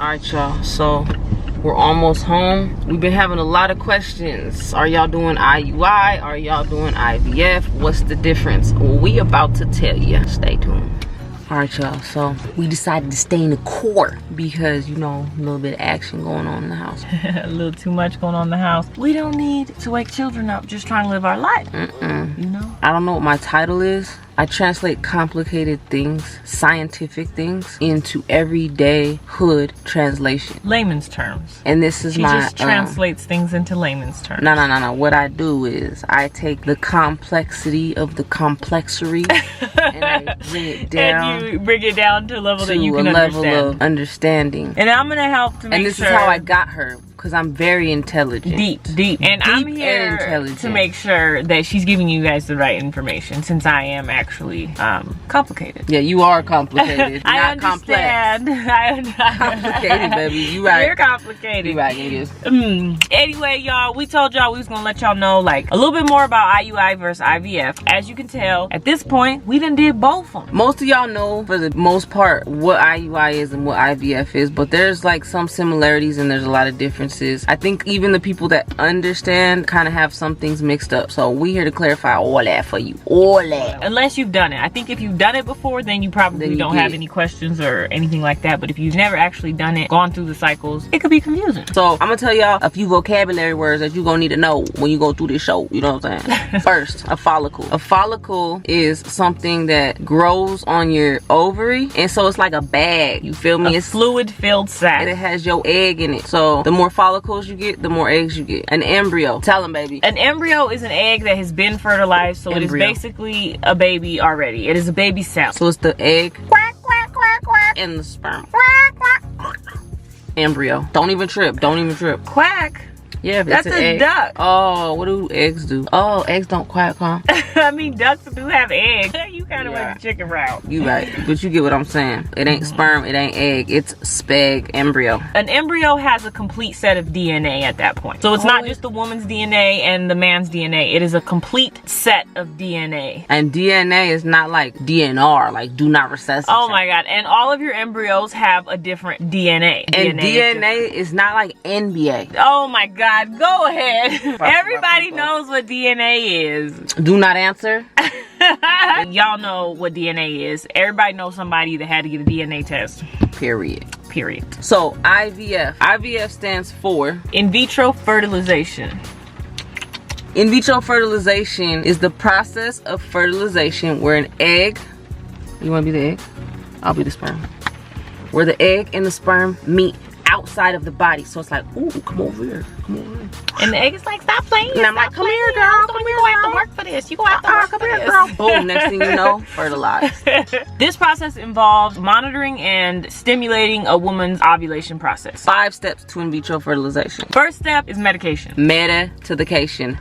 Alright, y'all, so we're almost home. We've been having a lot of questions. Are y'all doing IUI? Are y'all doing IVF? What's the difference? Well, we about to tell you. Stay tuned. Alright, y'all, so we decided to stay in the core because, you know, a little bit of action going on in the house. A little too much going on in the house. We don't need to wake children up just trying to live our life. You know? I don't know what my title is. I translate complicated things, scientific things, into everyday hood translation. Layman's terms. And this is She just translates things into layman's terms. No. What I do is I take the complexity of the complexity and I bring it down. And you bring it down to a level that you can understand. understand. Level of understanding. And I'm gonna help to make sure. And this is how I got her. Because I'm very intelligent. Deep. And I'm here to make sure that she's giving you guys the right information, since I am actually complicated. Yeah, you are complicated. I not understand. Complex. Complicated, baby. You right. You're complicated. You right, niggas. Anyway, y'all, we told y'all we was gonna let y'all know like a little bit more about IUI versus IVF. As you can tell, at this point, we done did both of them. Most of y'all know, for the most part, what IUI is and what IVF is, but there's like some similarities and there's a lot of differences. I think even the people that understand kind of have some things mixed up. So we here to clarify all that for you. All that. Unless you've done it. I think if you've done it before, then you probably don't have any questions or anything like that. But if you've never actually done it, gone through the cycles, it could be confusing. So I'm gonna tell y'all a few vocabulary words that you're gonna need to know when you go through this show. You know what I'm saying? First, a follicle. A follicle is something that grows on your ovary. And so it's like a bag. You feel me? It's fluid-filled sac. And it has your egg in it. So the more follicles you get, the more eggs you get. An embryo. Tell them, baby. An embryo is an egg that has been fertilized, so Embryo. It is basically a baby already. It is a baby cell. So it's the egg, quack, quack, quack, quack, and the sperm, quack, quack. Embryo. Don't even trip. Don't even trip. Quack? Yeah, that's it's an a egg. duck. Oh, what do eggs do? Oh, eggs don't quack, huh? I mean, ducks do have eggs. You kind of went the chicken route. You right, but you get what I'm saying. It ain't sperm, it ain't egg, it's speg, embryo. An embryo has a complete set of DNA at that point. So it's not just the woman's DNA and the man's DNA. It is a complete set of DNA. And DNA is not like DNR, like do not resuscitate. Oh my God, and all of your embryos have a different DNA. And DNA is not like NBA. Oh my God. Go ahead. Everybody knows what DNA is. Do not answer. Y'all know what DNA is. Everybody knows somebody that had to get a DNA test. Period. So IVF. IVF stands for in vitro fertilization. In vitro fertilization is the process of fertilization where an egg, you want to be the egg? I'll be the sperm. Where the egg and the sperm meet outside of the body. So it's like, ooh, come over here. Come over here. And the egg is like, stop playing. And I'm like, come here, girl. Come here, you gonna have to work for this. You gonna have to work for this. Girl. Boom, next thing you know, fertilized. This process involves monitoring and stimulating a woman's ovulation process. 5 steps to in vitro fertilization. First step is medication. Medication.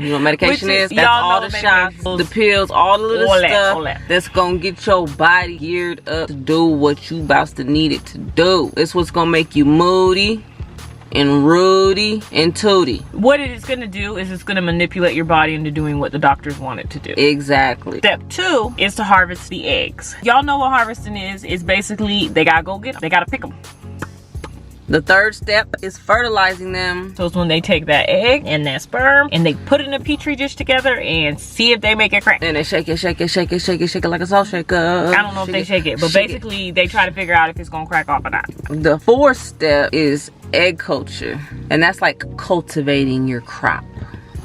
You know what medication is? That's all the shots, the pills, all the little stuff that's gonna get your body geared up to do what you about to need it to do. It's what's gonna make you moody and Rudy and Tootie. What it is gonna do is it's gonna manipulate your body into doing what the doctors want it to do. Exactly. Step 2 is to harvest the eggs. Y'all know what harvesting is. It's basically, they gotta go get them. They gotta pick them. The third step is fertilizing them. So it's when they take that egg and that sperm and they put it in a petri dish together and see if they make it crack. And they shake it like a salt shaker. I don't know if they shake it, but basically they try to figure out if it's gonna crack off or not. The 4th step is egg culture, and that's like cultivating your crop.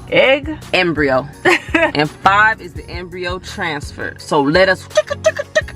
Egg? Embryo. And 5 is the embryo transfer. So let us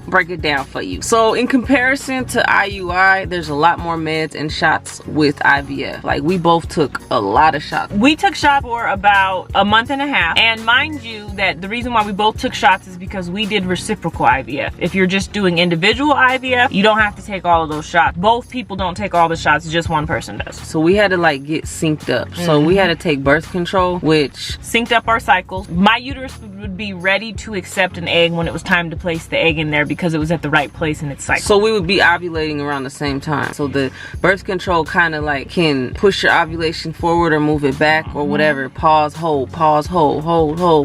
break it down for you. So in comparison to IUI, there's a lot more meds and shots with IVF. Like we both took a lot of shots. We took shots for about a month and a half. And mind you that the reason why we both took shots is because we did reciprocal IVF. If you're just doing individual IVF, you don't have to take all of those shots. Both people don't take all the shots, just one person does. So we had to like get synced up. So we had to take birth control, which synced up our cycles. My uterus would be ready to accept an egg when it was time to place the egg in there because it was at the right place in its cycle. So we would be ovulating around the same time. So the birth control kind of like can push your ovulation forward or move it back or whatever. Pause, hold, pause, hold,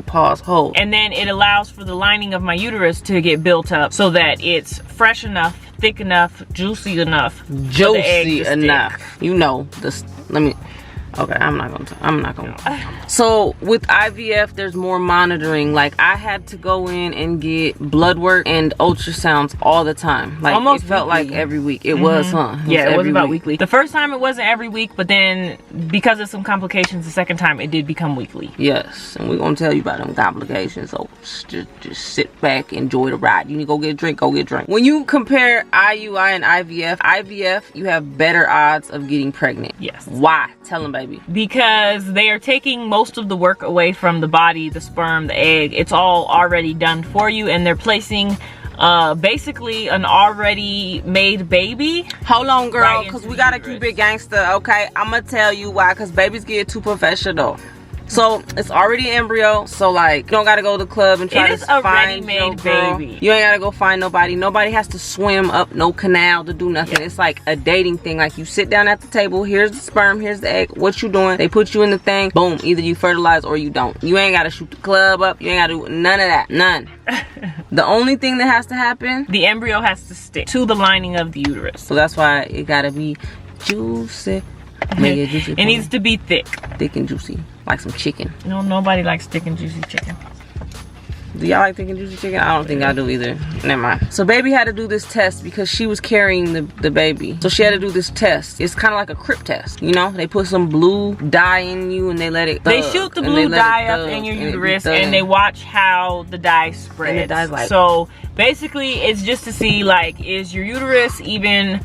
pause, hold. And then it allows for the lining of my uterus to get built up so that it's fresh enough thick enough, juicy enough. Juicy enough. You know, this, let me, okay, I'm not gonna. So with IVF, there's more monitoring. Like I had to go in and get blood work and ultrasounds all the time. Like almost it felt weekly. Like every week. It was, huh? It was about weekly. The first time it wasn't every week, but then because of some complications, the second time it did become weekly. Yes, and we're gonna tell you about them complications. So just sit back, enjoy the ride. You need to go get a drink, go get a drink. When you compare IUI and IVF, you have better odds of getting pregnant. Yes. Why? Tell them, baby. Because they are taking most of the work away from the body, the sperm, the egg. It's all already done for you, and they're placing basically an already made baby. Hold on, girl, because we gotta keep it gangster, okay? I'm gonna tell you why, because babies get too professional. So it's already embryo, so like you don't gotta go to the club and try to find a ready-made baby. You ain't gotta go find nobody. Nobody has to swim up no canal to do nothing. It's like a dating thing. Like you sit down at the table, here's the sperm, here's the egg, what you doing? They put you in the thing, boom, either you fertilize or you don't. You ain't gotta shoot the club up, you ain't gotta do none of that, none. The only thing that has to happen, the embryo has to stick to the lining of the uterus. So that's why it gotta be juicy. It needs to be thick and juicy, like some chicken. No, nobody likes thick and juicy chicken. Do y'all like thick and juicy chicken? I don't think I do either. Never mind. So baby had to do this test because she was carrying the baby. So she had to do this test. It's kind of like a crib test, you know? They put some blue dye in you and they let it thug. They shoot the blue dye up in your uterus and they watch how the dye spreads. And the dye's like, so basically it's just to see like, is your uterus even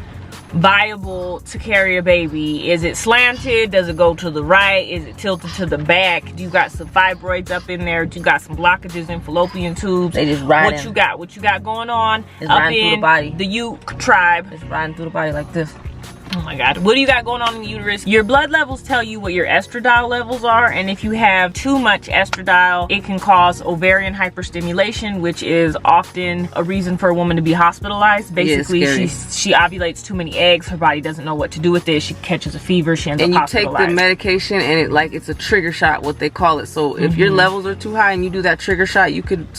viable to carry a baby? Is it slanted? Does it go to the right? Is it tilted to the back? Do you got some fibroids up in there? Do you got some blockages in fallopian tubes? They just ride what you got going on it's up in the body. The Uke tribe. It's riding through the body like this. Oh my God, what do you got going on in the uterus? Your blood levels tell you what your estradiol levels are, and if you have too much estradiol, it can cause ovarian hyperstimulation, which is often a reason for a woman to be hospitalized. Basically, she ovulates too many eggs, her body doesn't know what to do with it, she catches a fever, she ends up hospitalized. And you take the medication and it's a trigger shot, what they call it. So if your levels are too high and you do that trigger shot, you could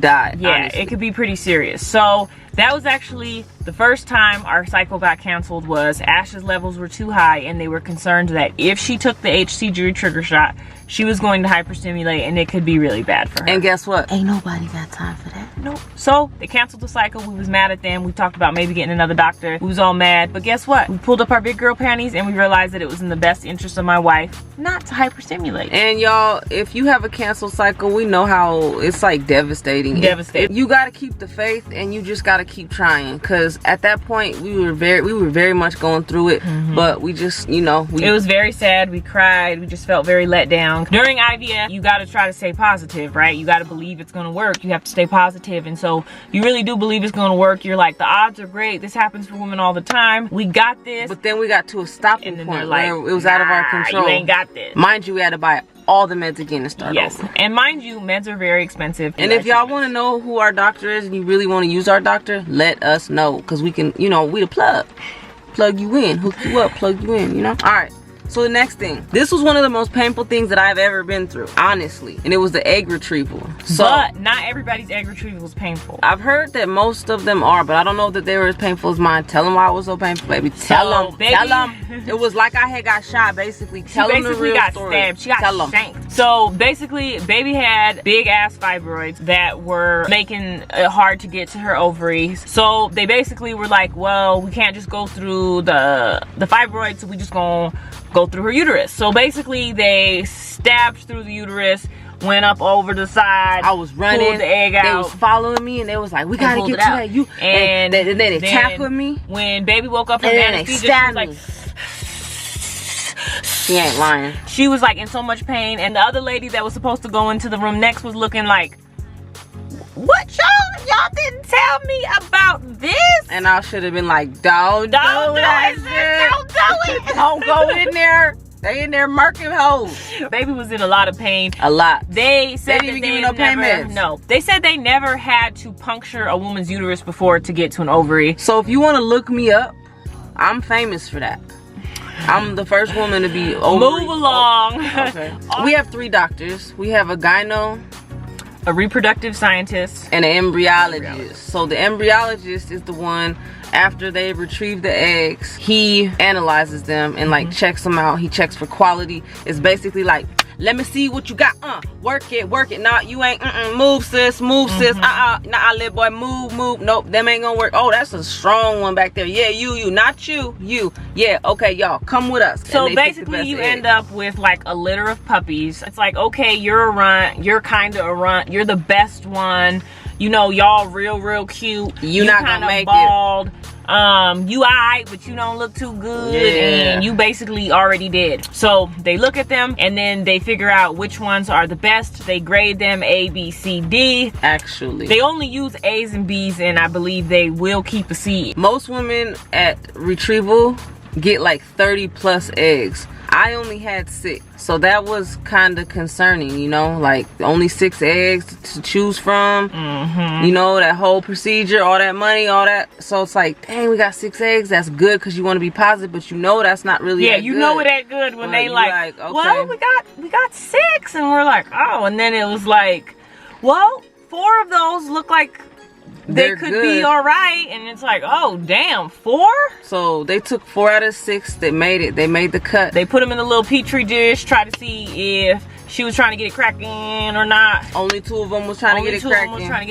die. Yeah, honestly. It could be pretty serious. So that was actually the first time our cycle got canceled. Was Ash's levels were too high and they were concerned that if she took the HCG trigger shot, she was going to hyperstimulate and it could be really bad for her. And guess what? Ain't nobody got time for that. Nope. So they canceled the cycle. We was mad at them. We talked about maybe getting another doctor. We was all mad. But guess what? We pulled up our big girl panties and we realized that it was in the best interest of my wife not to hyperstimulate. And y'all, if you have a canceled cycle, we know how it's like devastating. You got to keep the faith and you just got to keep trying, because at that point we were very much going through it, but we just, you know, it was very sad. We cried. We just felt very let down. During IVF, you got to try to stay positive, right? You got to believe it's going to work. You have to stay positive, and so you really do believe it's going to work. You're like, the odds are great. This happens for women all the time. We got this. But then we got to a stopping point like, where it was out of our control. You ain't got this. Mind you, we had to buy all the meds again to start over. And mind you, meds are very expensive. And if y'all want to know who our doctor is and you really want to use our doctor, let us know, because we can, you know, we the plug you in, hook you up, plug you in, you know. All right, so the next thing, this was one of the most painful things that I've ever been through, honestly, and it was the egg retrieval. So, but not everybody's egg retrieval is painful. I've heard that most of them are, but I don't know that they were as painful as mine. Tell them why it was so painful, baby. Tell them. It was like I had got shot, basically. Tell them the real story. Stabbed. She got shanked. So basically, baby had big ass fibroids that were making it hard to get to her ovaries. So they basically were like, well, we can't just go through the fibroids, so we just gonna go through her uterus. So basically, they stabbed through the uterus, went up over the side. I was running. Pulled the egg out. They was following me, and they was like, "We gotta get to that." And then they tackled me. When baby woke up from anesthesia, she was like, she ain't lying. She was like in so much pain, and the other lady that was supposed to go into the room next was looking like, "What y'all didn't tell me about this?" And I should have been like, "Don't do it. Don't do it. Don't go in there. They in there murking hoes." Baby was in a lot of pain. A lot. They said they didn't even give me no pain meds. No, they said they never had to puncture a woman's uterus before to get to an ovary. So if you want to look me up, I'm famous for that. I'm the first woman to be ovary. Move along. Okay. We have 3 doctors. We have a gyno, a reproductive scientist, and an embryologist. So the embryologist is the one, after they retrieve the eggs, he analyzes them and like checks them out. He checks for quality. It's basically like, let me see what you got. Work it. Nah, you ain't. Move, sis. Nah, little boy, move. Nope, them ain't gonna work. Oh, that's a strong one back there. Yeah, you, not you. Yeah, okay, y'all, come with us. So basically, you end up with like a litter of puppies. It's like, okay, you're a runt. You're kind of a runt. You're the best one. You know, y'all real cute. You not gonna make bald. You alright, but you don't look too good, and you basically already did. So they look at them and then they figure out which ones are the best. They grade them A, B, C, D. Actually, they only use A's and B's, and I believe they will keep a C. Most women at retrieval get like 30 plus eggs. I only had 6, so that was kind of concerning, you know, like only 6 eggs to choose from. You know, that whole procedure, all that money, all that. So it's like, dang, we got 6 eggs. That's good because you want to be positive, but you know that's not really that you good. know it ain't good when they like, okay, well, we got 6, and we're like, oh, and then it was like, well, 4 of those look like they could be all right, and it's like, oh damn, 4. So they took 4 out of 6 that made it. They made the cut. They put them in a little petri dish, try to see if she was trying to get it cracking or not. Only 2 of them was trying to get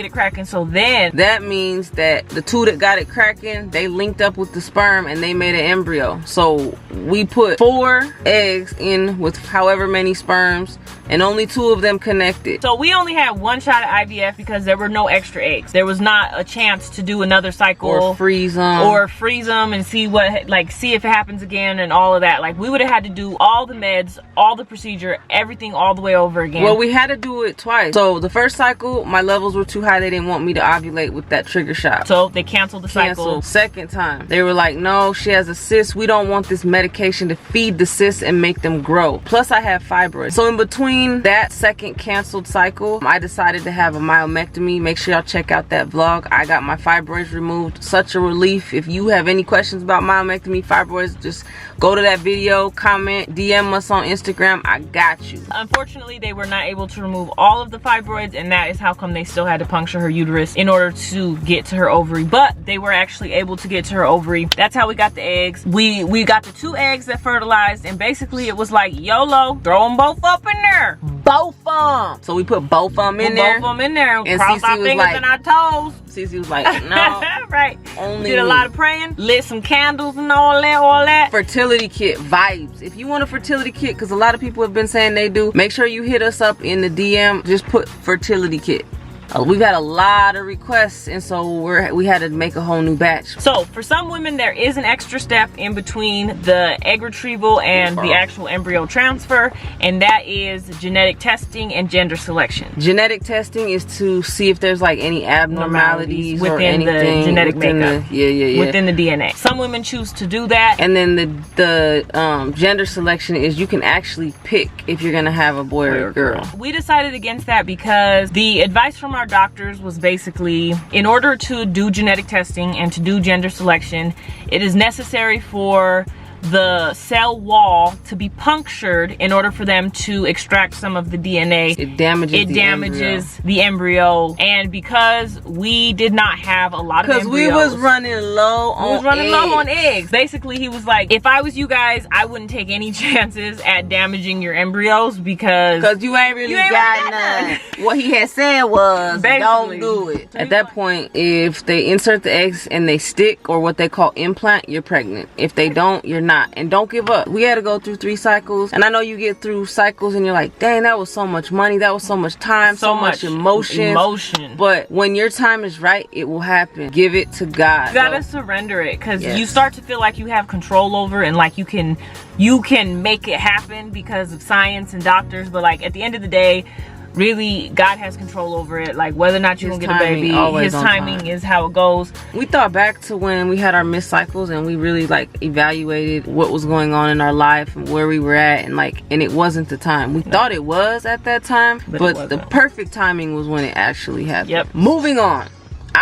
it cracking. So then that means that the 2 that got it cracking, they linked up with the sperm and they made an embryo. So we put 4 eggs in with however many sperms, and only 2 of them connected. So we only had 1 shot at IVF because there were no extra eggs. There was not a chance to do another cycle or freeze them and see what, like, see if it happens again and all of that. Like, we would have had to do all the meds, all the procedure, everything all the way over again. Well, we had to do it twice. So the first cycle, my levels were too high. They didn't want me to ovulate with that trigger shot. So they canceled the cycle. Second time, they were like, no, she has a cyst. We don't want this medication to feed the cysts and make them grow. Plus, I have fibroids. So in between that second canceled cycle, I decided to have a myomectomy. Make sure y'all check out that vlog. I got my fibroids removed. Such a relief. If you have any questions about myomectomy, fibroids, just go to that video, comment, DM us on Instagram. I got you. Unfortunately, they were not able to remove all of the fibroids, and that is how come they still had to puncture her uterus in order to get to her ovary. But they were actually able to get to her ovary. That's how we got the eggs. We got the 2 eggs that fertilized, and basically it was like, YOLO, throw them both up in there. Both of them. So we put both of them in there. Both of them in there. And cross our fingers and our toes. Cici was like, no. Right. Only did a lot of praying, lit some candles and all that. Fertility kit vibes. If you want a fertility kit, because a lot of people have been saying they do, make sure you hit us up in the DM. Just put fertility kit. We've had a lot of requests, and so we had to make a whole new batch. So for some women, there is an extra step in between the egg retrieval and the actual embryo transfer, and that is genetic testing and gender selection. Genetic testing is to see if there's like any abnormalities within or the genetic makeup. Within the DNA. Some women choose to do that. And then the gender selection is you can actually pick if you're gonna have a boy or a girl. We decided against that because the advice from our doctors was basically, in order to do genetic testing and to do gender selection, it is necessary for the cell wall to be punctured in order for them to extract some of the DNA. It damages the embryo. And because we did not have a lot of embryos, because we was running low on eggs. Basically, he was like, if I was you guys, I wouldn't take any chances at damaging your embryos because you ain't really got none. What he had said was, don't do it. At that point, if they insert the eggs and they stick, or what they call implant, you're pregnant. If they don't, you're not. And don't give up. We had to go through 3 cycles, and I know you get through cycles and you're like, dang, that was so much money, that was so much time, so much emotion. But when your time is right, it will happen. Give it to God. You gotta surrender it, because you start to feel like you have control over it, and like you can make it happen because of science and doctors. But like at the end of the day, really, God has control over it. Like whether or not you're gonna get a baby, his timing is how it goes. We thought back to when we had our missed cycles, and we really like evaluated what was going on in our life and where we were at, and it wasn't the time. We thought it was at that time, but the perfect timing was when it actually happened. Yep. Moving on.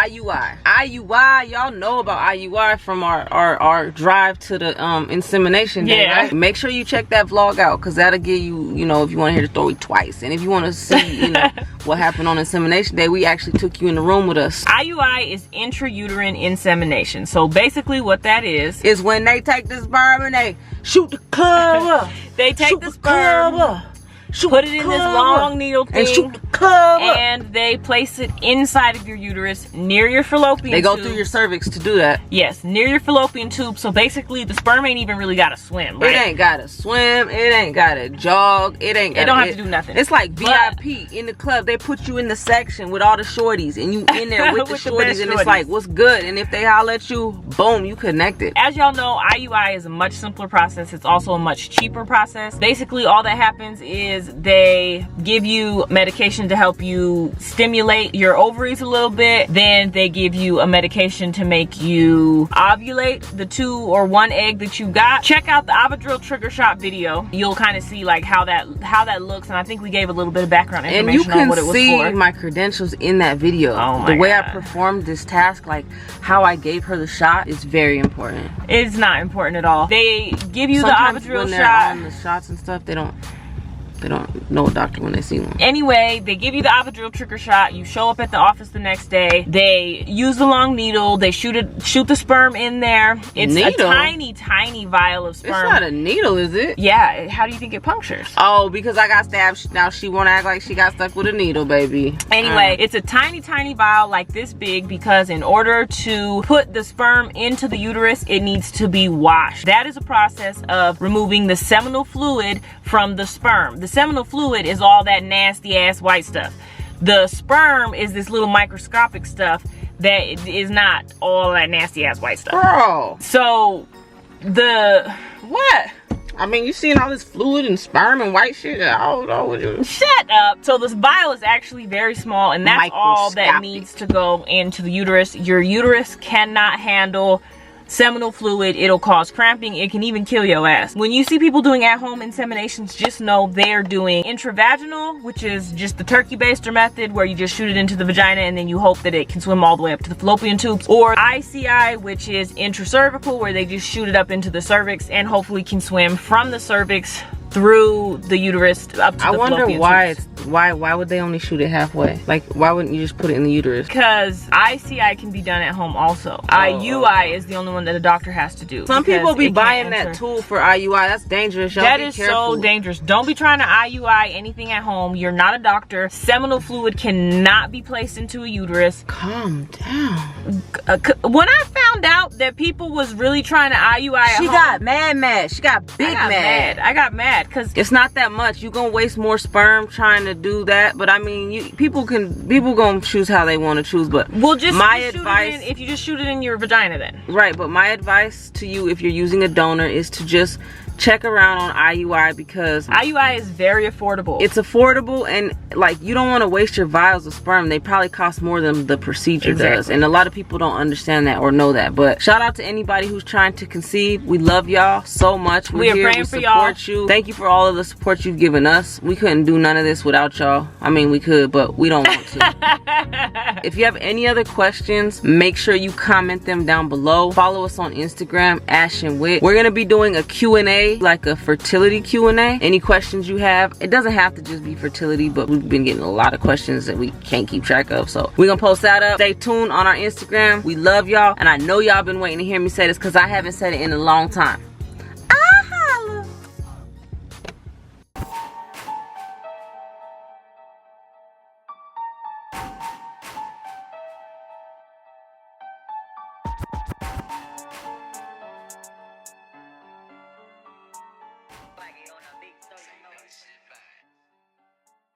IUI, y'all know about IUI from our drive to the insemination day, right? Make sure you check that vlog out, because that'll give you, you know, if you want to hear the story twice, and if you want to see, you know, what happened on insemination day, we actually took you in the room with us. IUI is intrauterine insemination. So basically what that is when they take the sperm and they shoot the cover. They take the sperm, put it in this long needle thing, and shoot the cover, and they place it inside of your uterus near your fallopian tube. They go through your cervix to do that. Yes, near your fallopian tube. So basically the sperm ain't even really gotta swim, right? It ain't gotta swim, it ain't gotta jog, it don't have to do nothing. It's like VIP in the club. They put you in the section with all the shorties, and you in there with the shorties, and it's like, what's good? And if they holler at you, boom, you connected. As y'all know, IUI is a much simpler process. It's also a much cheaper process. Basically all that happens is they give you medication to help you stimulate your ovaries a little bit. Then they give you a medication to make you ovulate the 2 or 1 egg that you got. Check out the Avadryl trigger shot video. You'll kind of see like how that looks, and I think we gave a little bit of background information on what it was for. And you can see my credentials in that video. Oh my the way God. I performed this task, like how I gave her the shot, is very important. It's not important at all. They give you Sometimes the Avadryl when they're shot. on the shots and stuff, they don't know a doctor when they see one. Anyway, they give you the Avadryl trigger shot. You show up at the office the next day. They use the long needle. They shoot the sperm in there. It's needle? A tiny vial of sperm. It's not a needle, is it? Yeah. How do you think it punctures? Oh, because I got stabbed. Now she wanna act like she got stuck with a needle, baby. Anyway, it's a tiny vial like this big, because in order to put the sperm into the uterus, it needs to be washed. That is a process of removing the seminal fluid from the sperm. The seminal fluid is all that nasty ass white stuff. The sperm is this little microscopic stuff that is not all that nasty ass white stuff. Girl. So what? I mean, you seen all this fluid and sperm and white shit? I don't know what you... Shut up. So this vial is actually very small, and that's all that needs to go into the uterus. Your uterus cannot handle seminal fluid. It'll cause cramping. It can even kill your ass. When you see people doing at-home inseminations, just know they're doing intravaginal, which is just the turkey baster method, where you just shoot it into the vagina and then you hope that it can swim all the way up to the fallopian tubes, or ICI, which is intracervical, where they just shoot it up into the cervix and hopefully can swim from the cervix through the uterus up to the fallopian tubes. I wonder why would they only shoot it halfway? Like, why wouldn't you just put it in the uterus? Because ICI can be done at home also. IUI is the only one that a doctor has to do. Some people be buying that tool for IUI. That's dangerous, y'all. That is so dangerous. Don't be trying to IUI anything at home. You're not a doctor. Seminal fluid cannot be placed into a uterus. Calm down. When I found out that people was really trying to IUI at home, she got mad. She got big mad. I got mad because it's not that much. You gonna waste more sperm trying to do that, but I mean, people gonna choose how they want to choose. But well, just my advice, if you just shoot it in your vagina, then right. But my advice to you, if you're using a donor, is to just check around on IUI, because IUI is very affordable. It's affordable, and like, you don't want to waste your vials of sperm. They probably cost more than the procedure does, and a lot of people don't understand that or know that. But shout out to anybody who's trying to conceive. We love y'all so much. We are here. Praying we for y'all. Support you. Thank you for all of the support you've given us. We couldn't do none of this without y'all. I mean, we could, but we don't want to. If you have any other questions, make sure you comment them down below. Follow us on Instagram, Ash and Wit. We're gonna be doing a Q&A, like a fertility Q&A. Any questions you have, it doesn't have to just be fertility, but we've been getting a lot of questions that we can't keep track of, so we're gonna post that up. Stay tuned on our Instagram. We love y'all, and I know y'all been waiting to hear me say this, because I haven't said it in a long time.